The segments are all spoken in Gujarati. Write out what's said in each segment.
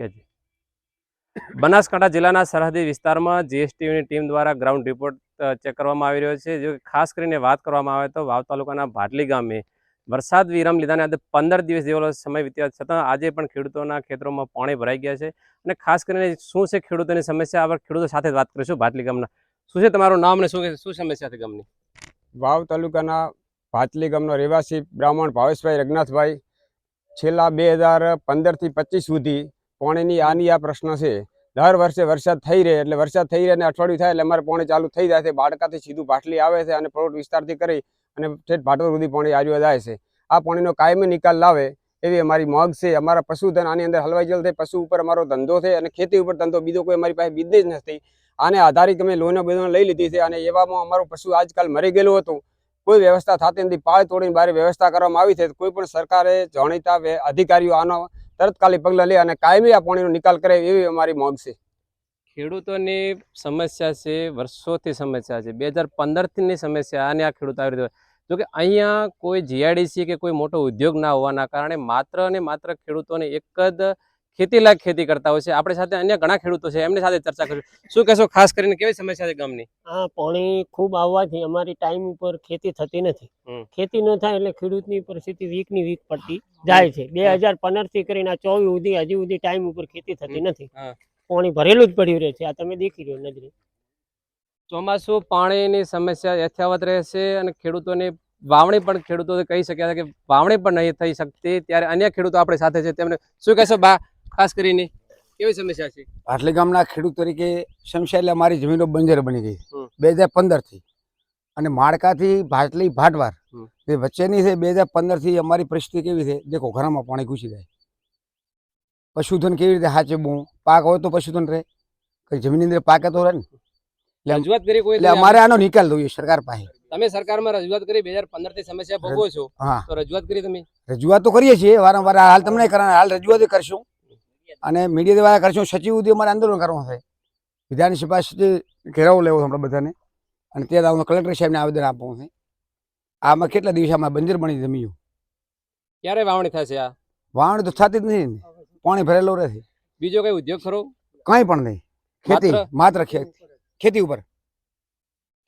કે બનાસકાંઠા જિલ્લાના સરહદી વિસ્તારમાં જીએસટીયુની ટીમ દ્વારા ગ્રાઉન્ડ રિપોર્ટ ચેક કરવામાં આવી રહ્યો છે. જો ખાસ કરીને વાત કરવામાં આવે તો વાવ તાલુકાના ભાટલી ગામે વરસાદ વિરામ લીધાને આજે 15 દિવસ જેવો સમય વીત્યા છતાં આજે પણ ખેડૂતોના ખેતરોમાં પાણી ભરાઈ ગયા છે. અને ખાસ કરીને શું છે ખેડૂતોની સમસ્યા, આપણે ખેડૂતો સાથે વાત કરીશું. ભાટલી ગામના શું છે તમારું નામ અને શું સમસ્યા છે ગામની? વાવ તાલુકાના ભાટલી ગામનો રહેવાસી બ્રાહ્મણ ભાવેશભાઈ રઘનાથભાઈ છેલ્લા 2015 થી 25 સુધી પાણીની આની આ પ્રશ્ન છે. દર વર્ષે વરસાદ થઈ રહે એટલે વરસાદ થઈ રહે અને અઠવાડિયું થાય એટલે અમારે પાણી ચાલુ થઈ જાય છે. બાળકાથી સીધું ભાટલી આવે છે અને પ્લોટ વિસ્તારથી કરી અને ઠેઠ ભાટોર સુધી પાણી આજુ જાય છે. આ પાણીનો કાયમી નિકાલ લાવે એવી અમારી માંગ છે. અમારા પશુધન આની અંદર હલવાઈ ગયેલ છે. પશુ ઉપર અમારો ધંધો છે અને ખેતી ઉપર ધંધો, બીજો કોઈ અમારી પાસે બિઝનેસ નથી. આને આધારિત અમે લોનો બધો લઈ લીધી છે અને એવામાં અમારું પશુ આજકાલ મરી ગયેલું હતું. કોઈ વ્યવસ્થા થતી નથી. પાળ તોડીને બહાર વ્યવસ્થા કરવામાં આવી છે. કોઈ પણ સરકારે જાણીતા અધિકારીઓ આનો તત્કાલિક પગલાં લે અને કાયમી આ પાણીનો નિકાલ કરે એવી અમારી માંગ છે. ખેડૂતોની સમસ્યા છે, વર્ષોથી સમસ્યા છે. 2015થી સમસ્યા અને આ ખેડૂત આવી રહ્યો. જોકે અહીંયા કોઈ જીઆઈડીસી કે કોઈ મોટો ઉદ્યોગ ના હોવાના કારણે માત્ર ને માત્ર ખેડૂતોને એક જ ખેતીલાયક ખેતી કરતા હોય છે. આપણી સાથે અન્ય ઘણા ખેડૂતો છે, એમની સાથે ચર્ચા કરીશું. શું કહેશો, ખાસ કરીને કેવી સમસ્યા છે ગામની? હા, પાણી ખૂબ આવવાથી અમારી ટાઈમ ઉપર ખેતી થતી નથી. ખેતી ન થાય એટલે ખેડૂતની પરિસ્થિતિ વીકની વીક પડતી જાય છે. 2015 થી કરીને 24 સુધી હજી સુધી ટાઈમ ઉપર ખેતી થતી નથી. પાણી ભરેલું જ પડ્યું રહે છે. આ તમે દેખી રહ્યો નજરે. ચોમાસું પાણીની સમસ્યા યથાવત રહેશે અને ખેડૂતોની વાવણી પણ ખેડૂતો કહી શક્યા છે કે વાવણી પણ નહીં થઈ શકતી. ત્યારે અન્ય ખેડૂતો આપણી સાથે છે, તેમને શું કહેશો બા? ખાસ કરીને કેવી સમસ્યા છે? ભાટલી ગામના ખેડૂત તરીકે સમસ્યા એટલે અમારી જમીનો બંજર બની ગઈ 2015 થી અને માળકાથી ભાટલી ભાટવાર જે વચ્ચેની છે 2015 થી અમારી પરિસ્થિતિ કેવી છે દેખો. ઘરમાં પાણી ઘૂસી જાય. પશુધન કેવી રીતે સાચવવું? પાક હોય તો પશુધન રહે, કઈ જમીનની અંદર પાકે તો રહે ને. રજૂઆત કરી કોઈ? એટલે અમારે આનો નિકાલ જોઈએ સરકાર પાસે. તમે સરકારમાં રજૂઆત કરી? 2015 થી સમસ્યા ભોગવો છો, તો રજૂઆત કરી તમે? રજૂઆત તો કરીએ છીએ વારંવાર. હાલ તમને કરવાના, હાલ રજૂઆત કરશું અને મીડિયા દ્વારા કરશું. સચિવ સુધી અમારે આંદોલન કરવાનું છે. વિધાનસભા સુધી ઘેરાવો લેવો આપણે બધાને અને ત્યાં કલેક્ટર સાહેબને આવેદન આપવું છે. આમાં કેટલા દિવસમાં બંજર બની જમીન. ક્યારે વાવણી થશે? આ વાવણી તો થતી જ નહીં, પાણી ભરેલું રહે છે. બીજો કઈ ઉદ્યોગ ખરો? કંઈ પણ નહીં, ખેતી માત્ર ખેતી ઉપર.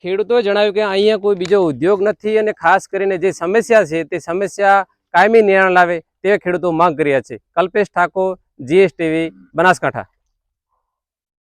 ખેડૂતોએ જણાવ્યું કે અહીંયા કોઈ બીજો ઉદ્યોગ નથી અને ખાસ કરીને જે સમસ્યા છે તે સમસ્યા કાયમી નિર્ણય લાવે તે ખેડૂતો માંગ કર્યા છે. કલ્પેશ ઠાકોર, જીએસટીવી, બનાસકાંઠા.